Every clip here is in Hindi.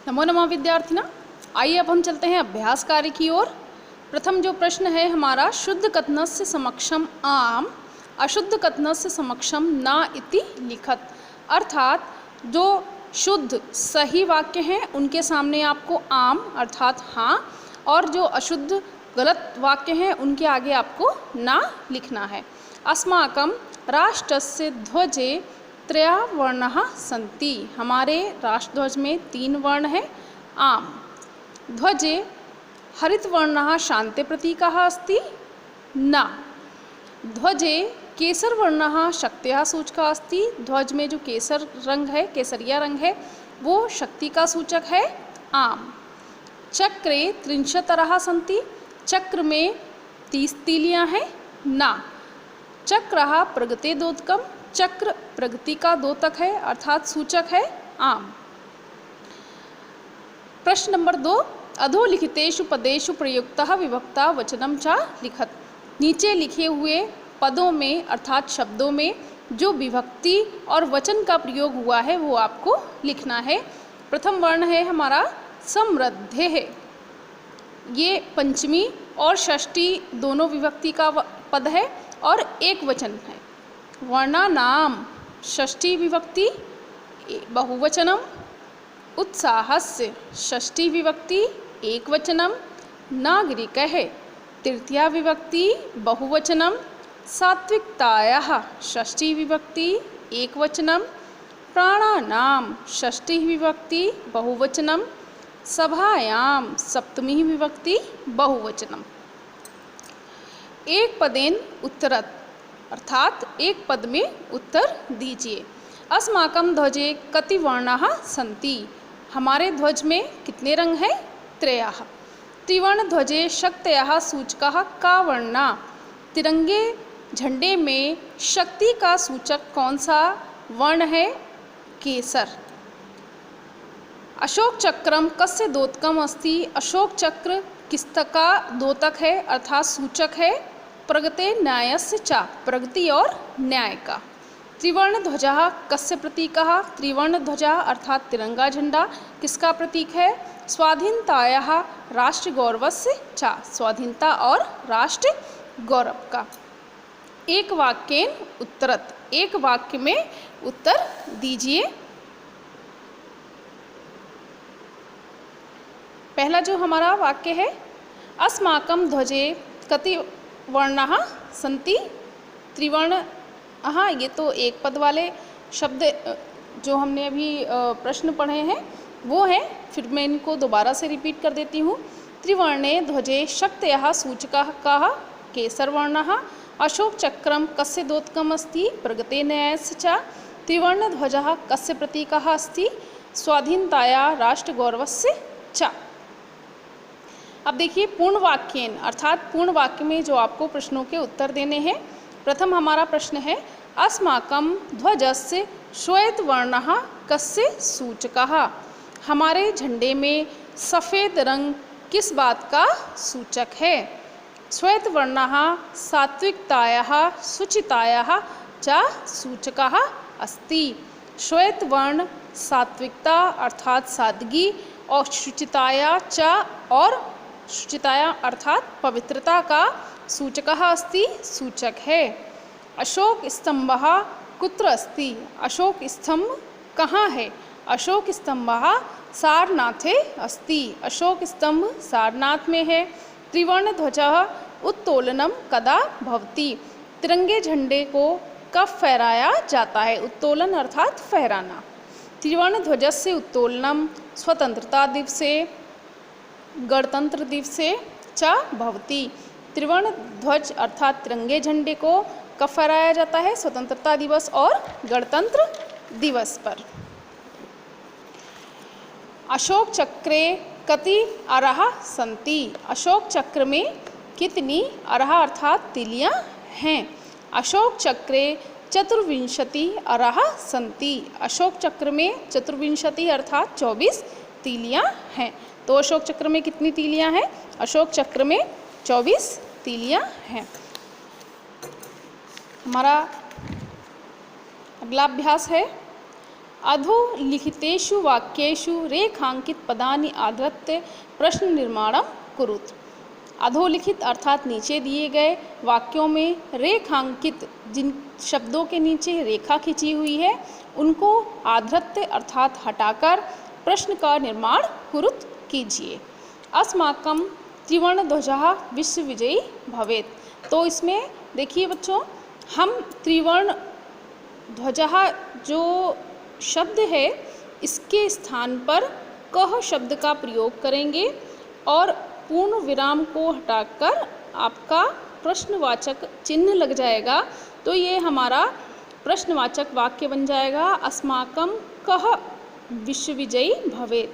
नमो नमः विद्यार्थिना। आइए अब हम चलते हैं अभ्यास कार्य की ओर। प्रथम जो प्रश्न है हमारा, शुद्ध कथनस्य समक्षम आम अशुद्ध कथनस्य समक्षम न इति लिखत। अर्थात जो शुद्ध सही वाक्य हैं उनके सामने आपको आम अर्थात हाँ, और जो अशुद्ध गलत वाक्य हैं उनके आगे आपको ना लिखना है। अस्माकं राष्ट्रस्य ध्वजे त्रया वर्णाः सन्ति। हमारे राष्ट्रध्वज में 3 वर्ण हैं। आम ध्वजे हरितवर्णः शान्ते प्रतीकः अस्ति न। ध्वजे केसरवर्णः शक्त्याः सूचकः अस्ति। ध्वज में जो केसर रंग है, केसरिया रंग है, वो शक्ति का सूचक है। आम चक्रे 30 सन्ति। चक्र में 30 तीलियाँ हैं। ना चक्रः प्रगते द्योतकम्। चक्र प्रगति का द्योतक है अर्थात सूचक है आम। प्रश्न नंबर 2, अधोलिखितेषु पदेषु प्रयुक्तः विभक्ता वचनं च लिखत। नीचे लिखे हुए पदों में अर्थात शब्दों में जो विभक्ति और वचन का प्रयोग हुआ है वो आपको लिखना है। प्रथम वर्ण है हमारा समृद्धे है। ये पंचमी और षष्ठी दोनों विभक्ति का पद है और एक वचन है। वर्णानाम षष्ठी विभक्ति बहुवचनम। उत्साहस्य षष्ठी विभक्ति एक वचनम। नागरिकः तृतीया विभक्ति बहुवचनम। सात्विकतायाः षष्ठी विभक्ति एक वचनम। प्राणानाम षष्ठी विभक्ति बहुवचनम। सभायाम सप्तमी विभक्ति बहुवचनम। एक पदेन उत्तरत अर्थात एक पद में उत्तर दीजिए। अस्माकं ध्वजे कति वर्णाः सन्ति। हमारे ध्वज में कितने रंग हैं? त्रयः। त्रिवर्ण ध्वजे शक्तयः सूचकः का वर्णा। तिरंगे झंडे में शक्ति का सूचक कौन सा वर्ण है? केसर। अशोक चक्रम कस्य द्योतकम् अस्ति। अशोक चक्र किसका द्योतक है अर्थात सूचक है? प्रगते न्यायस्य च, प्रगति और न्याय का। त्रिवर्ण ध्वजः कस्य प्रतीकः। त्रिवर्ण ध्वजा अर्थात तिरंगा झंडा किसका प्रतीक है? स्वाधीनतायाः राष्ट्र गौरवस्य च, स्वाधीनता और राष्ट्र गौरव का। एक वाक्येन उत्तरत, एक वाक्य में उत्तर दीजिए। पहला जो हमारा वाक्य है, अस्माकं ध्वजे कति वर्णाः सन्ति। त्रिवर्ण, हाँ ये तो एक पद वाले शब्द जो हमने अभी प्रश्न पढ़े हैं वो हैं, फिर मैं इनको दोबारा से रिपीट कर देती हूँ। त्रिवर्णे ध्वजे शक्तयः सूचकः कः? केसरवर्णः। अशोक चक्रम कस्य द्योतकम् अस्ति। प्रगते न्यायस्य च। त्रिवर्णध्वजः कस्य प्रतीकः अस्ति। स्वाधीनताया राष्ट्रगौरवस्य च। अब देखिए पूर्ण वाक्येन अर्थात पूर्ण वाक्य में जो आपको प्रश्नों के उत्तर देने हैं। प्रथम हमारा प्रश्न है, अस्माकं ध्वजस्य श्वेतवर्णः कस्य सूचकः। हमारे झंडे में सफ़ेद रंग किस बात का सूचक है? श्वेतवर्णः सात्विकतायाः शुचितायाः च सूचकः अस्ति। श्वेतवर्ण सात्विकता अर्थात सादगी और शुचिताया च और शुचिताया अर्थात पवित्रता का सूचकः अस्ति, सूचक है। अशोक स्तंभः कुत्र अस्ति। अशोक स्तंभ कहाँ है? अशोक स्तंभः सारनाथे अस्ति। अशोक स्तंभ सारनाथ में है। त्रिवर्णध्वजः उत्तोलनम कदा भवति। तिरंगे झंडे को कब फहराया जाता है? उत्तोलन अर्थात फहराना। त्रिवर्णध्वजस्य उत्तोलनम स्वतंत्रता दिवसे गणतंत्र दिवसे च भवति। त्रिवर्ण ध्वज अर्थात तिरंगे झंडे को कब फहराया जाता है? स्वतंत्रता दिवस और गणतंत्र दिवस पर। अशोक चक्रे कति अरः सन्ति। अशोक चक्र में कितनी अरः अर्थात तीलियाँ हैं? अशोक चक्रे चतुर्विंशति अरः सन्ति। अशोक चक्र में चतुर्विंशति अर्थात 24 तीलियाँ हैं। तो अशोक चक्र में कितनी तीलियाँ हैं? अशोक चक्र में 24 तीलियाँ हैं। हमारा अगला अभ्यास है, अधोलिखितेषु वाक्येषु रेखांकित पदानि आधृत्य प्रश्न निर्माणं कुरुत। अधोलिखित अर्थात नीचे दिए गए वाक्यों में रेखांकित, जिन शब्दों के नीचे रेखा खींची हुई है, उनको आधृत्य अर्थात हटाकर प्रश्न का निर्माण कुरुत कीजिए। अस्माकं त्रिवर्णध्वजः विश्वविजयी भवेत्। तो इसमें देखिए बच्चों, हम त्रिवर्ण ध्वजः जो शब्द है, इसके स्थान पर कह शब्द का प्रयोग करेंगे और पूर्ण विराम को हटाकर आपका प्रश्नवाचक चिन्ह लग जाएगा। तो ये हमारा प्रश्नवाचक वाक्य बन जाएगा, अस्माकं कः विश्वविजयी भवेत्।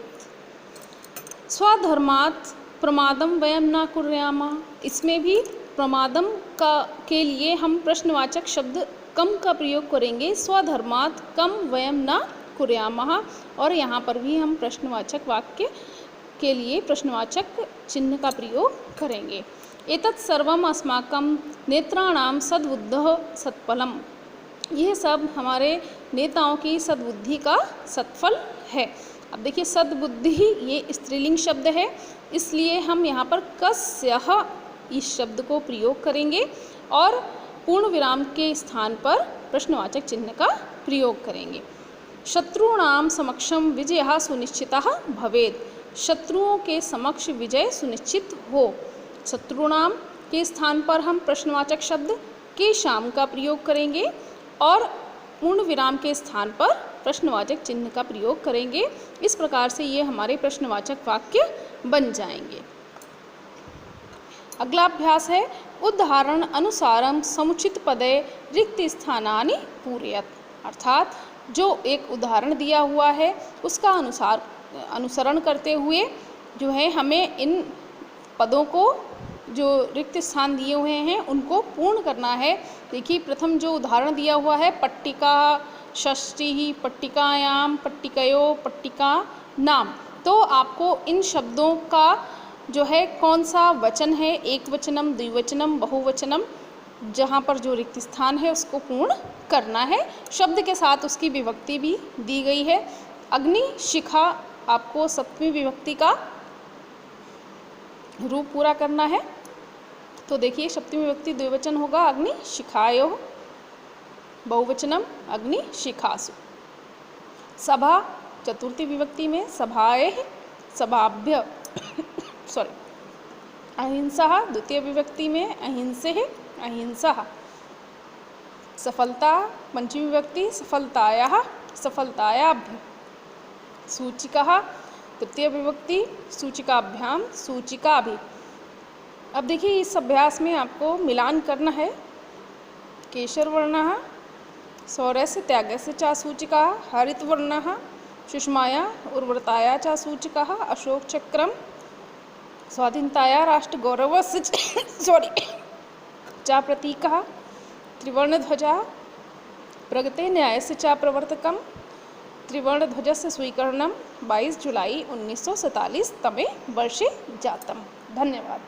स्वधर्मात् प्रमादं वयं न कुर्यामः। इसमें भी प्रमादम के लिए हम प्रश्नवाचक शब्द कम का प्रयोग करेंगे, स्वधर्मात् कम वयं न कुर्यामः। और यहाँ पर भी हम प्रश्नवाचक वाक्य के लिए प्रश्नवाचक चिन्ह का प्रयोग करेंगे। एतत् सर्वम् अस्माकं नेत्राणां सद्बुद्धः सत्फलम्। यह सब हमारे नेताओं की सद्बुद्धि का सत्फल है। अब देखिए, सद्बुद्धि ये स्त्रीलिंग शब्द है, इसलिए हम यहाँ पर कस्यः इस शब्द को प्रयोग करेंगे और पूर्ण विराम के स्थान पर प्रश्नवाचक चिन्ह का प्रयोग करेंगे। शत्रुणां समक्षं विजयः सुनिश्चितः भवेत्। शत्रुओं के समक्ष विजय सुनिश्चित हो। शत्रुणां के स्थान पर हम प्रश्नवाचक शब्द के शाम का प्रयोग करेंगे और पूर्ण विराम के स्थान पर प्रश्नवाचक चिन्ह का प्रयोग करेंगे। इस प्रकार से ये हमारे प्रश्नवाचक वाक्य बन जाएंगे। अगला अभ्यास है, उदाहरण अनुसारम समुचित पदे रिक्त स्थानानि पूरयत। अर्थात जो एक उदाहरण दिया हुआ है उसका अनुसरण करते हुए जो है हमें इन पदों को, जो रिक्त स्थान दिए हुए हैं, उनको पूर्ण करना है। देखिए, प्रथम जो उदाहरण दिया हुआ है, पट्टिका षष्ठी, पट्टिकायाम, पट्टिकयो, पट्टिका नाम। तो आपको इन शब्दों का जो है कौन सा वचन है, एक वचनम, द्विवचनम, बहुवचनम, जहाँ पर जो रिक्त स्थान है उसको पूर्ण करना है। शब्द के साथ उसकी विभक्ति भी दी गई है। अग्नि शिखा, आपको सप्तमी विभक्ति का रूप पूरा करना है। तो देखिए, सप्तमी विभक्ति द्विवचन होगा अग्नि शिखायोः, बहुवचनम अग्नि शिखासु। सभा चतुर्थी विभक्ति में सभाएः, सभाभ्य अहिंसा द्वितीय विभक्ति में अहिंसेः, अहिंसः। सफलता पंचमी विभक्ति सफलतायाः, सफलतायाभ्य। सूचिका तृतीय विभक्ति सूचिकाभ्याम, सूचिकाभि। अब देखिए, इस अभ्यास में आपको मिलान करना है। केशरवर्णः सौर्यस्य त्यागस्य च सूचिका, हरितवर्णः सुषमाया उर्वरताया च सूचिका, अशोक चक्रम स्वाधीनताया राष्ट्रगौरवस्य च प्रतीकः, त्रिवर्णध्वजः प्रगते न्यायस्य च प्रवर्तकम्। त्रिवर्णध्वजस्य स्वीकरणं 22 जुलाई 1947 तमे वर्षे जातम्। धन्यवाद।